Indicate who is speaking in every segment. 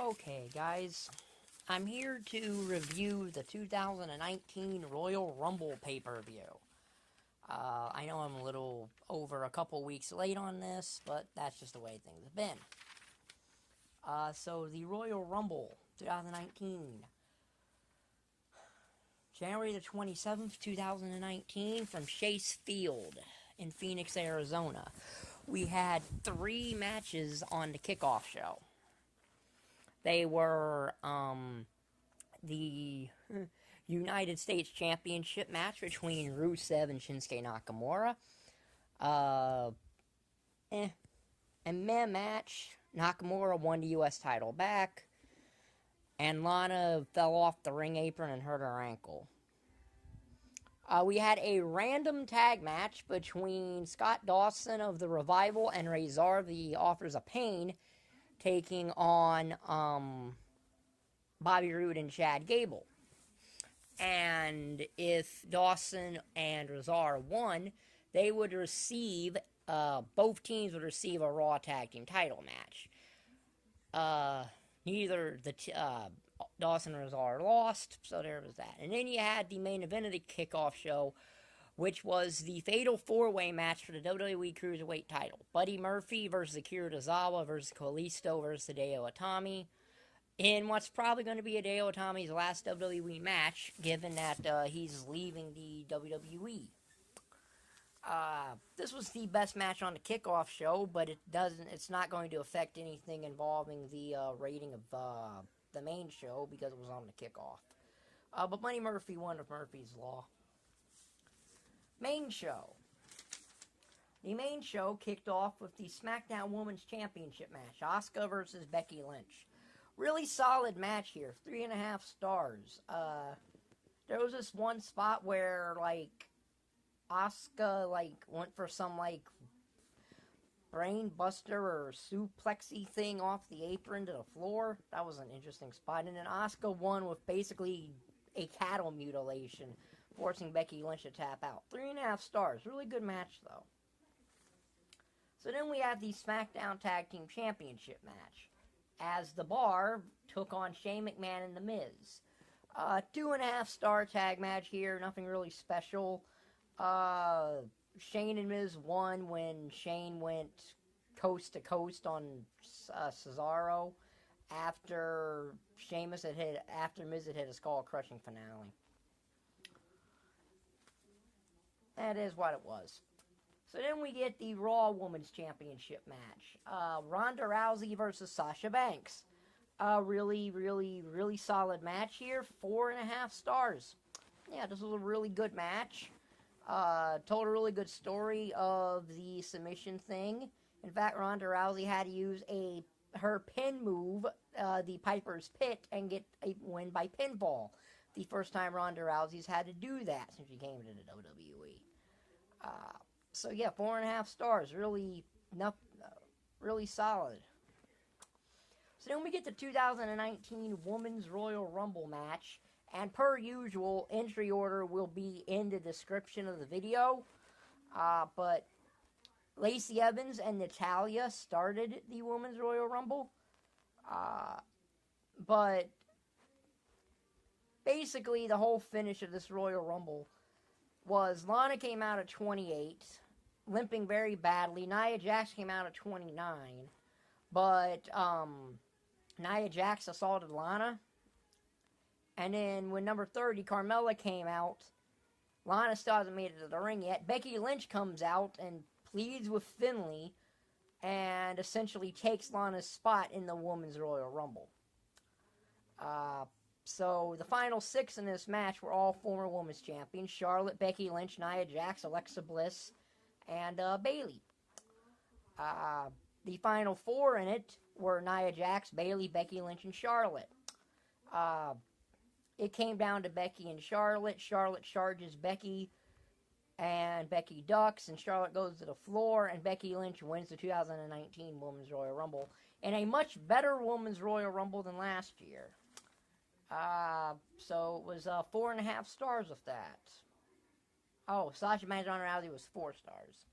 Speaker 1: Okay, guys, I'm here to review the 2019 Royal Rumble pay-per-view. I know I'm a little over a couple weeks late on this, but that's just the way things have been. So the Royal Rumble 2019, January the 27th, 2019, from Chase Field in Phoenix, Arizona. We had 3 matches on the kickoff show. They were, the United States Championship match between Rusev and Shinsuke Nakamura. And meh match. Nakamura won the U.S. title back. And Lana fell off the ring apron and hurt her ankle. We had a random tag match between Scott Dawson of the Revival and Razor of the Authors of Pain, taking on Bobby Roode and Chad Gable. And if Dawson and Razor won, they would receive, both teams would receive a Raw Tag Team title match. Neither Dawson and Razor lost, so there was that. And then you had the main event of the kickoff show, which was the Fatal 4-Way match for the WWE Cruiserweight title. Buddy Murphy versus Akira Tozawa versus Kalisto versus Hideo Itami. In what's probably going to be Hideo Itami's last WWE match, given that he's leaving the WWE. This was the best match on the kickoff show, but it's not going to affect anything involving the rating of the main show because it was on the kickoff. But Buddy Murphy won of Murphy's Law. Main show. The main show kicked off with the SmackDown Women's Championship match. Asuka versus Becky Lynch. Really solid match here. 3.5 stars. There was this one spot where, Asuka, went for some, brain buster or suplexy thing off the apron to the floor. That was an interesting spot. And then Asuka won with basically a cattle mutilation, forcing Becky Lynch to tap out. 3.5 stars. Really good match, though. So then we have the SmackDown Tag Team Championship match, as The Bar took on Shane McMahon and The Miz. 2.5 star tag match here. Nothing really special. Shane and Miz won when Shane went coast to coast on Cesaro after Miz had hit a skull-crushing finale. That is what it was. So then we get the Raw Women's Championship match. Ronda Rousey versus Sasha Banks. Really solid match here. 4.5 stars. Yeah, this was a really good match. Told a really good story of the submission thing. In fact, Ronda Rousey had to use her pin move, the Piper's Pit, and get a win by pinfall. The first time Ronda Rousey's had to do that since she came into the WWE. So yeah, 4.5 stars. Really solid. So then we get the 2019 Women's Royal Rumble match. And per usual, entry order will be in the description of the video. But Lacey Evans and Natayla started the Women's Royal Rumble. But basically, the whole finish of this Royal Rumble was Lana came out at 28, limping very badly. Nia Jax came out at 29. But Nia Jax assaulted Lana. And then when number 30, Carmella, came out, Lana still hasn't made it to the ring yet. Becky Lynch comes out and pleads with Finlay and essentially takes Lana's spot in the Women's Royal Rumble. So the final 6 in this match were all former Women's Champions. Charlotte, Becky Lynch, Nia Jax, Alexa Bliss, and Bayley. The final 4 in it were Nia Jax, Bayley, Becky Lynch, and Charlotte. It came down to Becky and Charlotte. Charlotte charges Becky, and Becky ducks, and Charlotte goes to the floor, and Becky Lynch wins the 2019 Women's Royal Rumble in a much better Women's Royal Rumble than last year. So it was 4.5 stars with that. Oh, Sasha Banks and Ronda Rousey was 4 stars.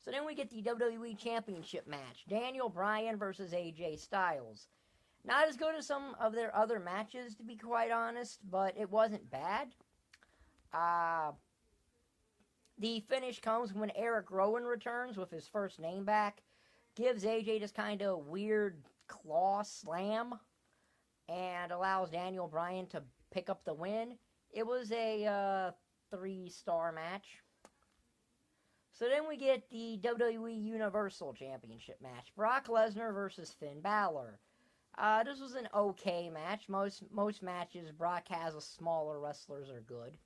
Speaker 1: So then we get the WWE Championship match. Daniel Bryan versus AJ Styles. Not as good as some of their other matches, to be quite honest, but it wasn't bad. The finish comes when Eric Rowan returns with his first name back, gives AJ this kind of weird claw slam, and allows Daniel Bryan to pick up the win. It was a 3-star match. So then we get the WWE Universal Championship match. Brock Lesnar versus Finn Balor. This was an okay match. Most matches Brock has with smaller wrestlers are good.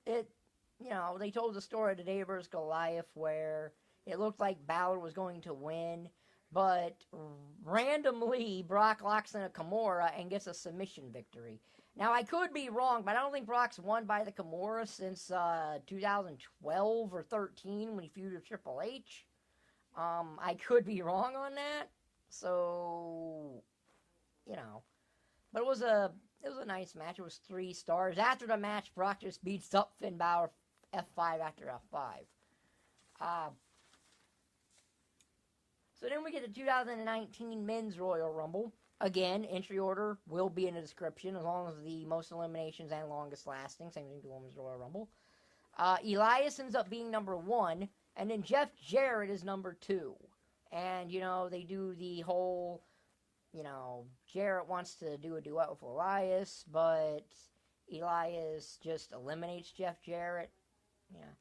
Speaker 1: They told the story of David vs. Goliath where it looked like Balor was going to win, but randomly Brock locks in a Kimura and gets a submission victory. Now, I could be wrong, but I don't think Brock's won by the Kimura since 2012 or 13 when he feuded with Triple H. I could be wrong on that, so, But it was a nice match. It was 3 stars. After the match, Brock just beats up Finn Balor F5 after F5. So then we get the 2019 Men's Royal Rumble. Again, entry order will be in the description as long as the most eliminations and longest lasting. Same thing to the Women's Royal Rumble. Elias ends up being number 1, and then Jeff Jarrett is number 2. And, they do the whole, Jarrett wants to do a duet with Elias, but Elias just eliminates Jeff Jarrett. Yeah.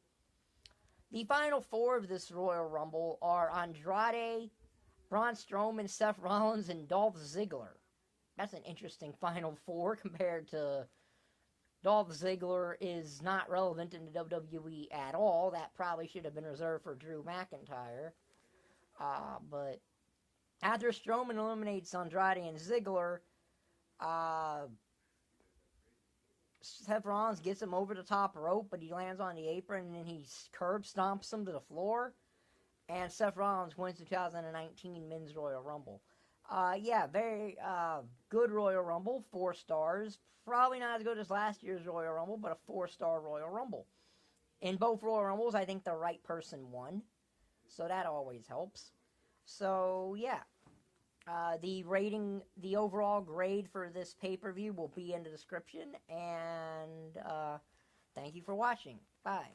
Speaker 1: The final 4 of this Royal Rumble are Andrade, Braun Strowman, Seth Rollins, and Dolph Ziggler. That's an interesting final 4 compared to Dolph Ziggler is not relevant in the WWE at all. That probably should have been reserved for Drew McIntyre. But after Strowman eliminates Andrade and Ziggler, Seth Rollins gets him over the top rope, but he lands on the apron, and then he curb stomps him to the floor. And Seth Rollins wins the 2019 Men's Royal Rumble. Very good Royal Rumble, 4 stars. Probably not as good as last year's Royal Rumble, but a 4-star Royal Rumble. In both Royal Rumbles, I think the right person won. So that always helps. So, yeah. The overall grade for this pay-per-view will be in the description. And thank you for watching. Bye.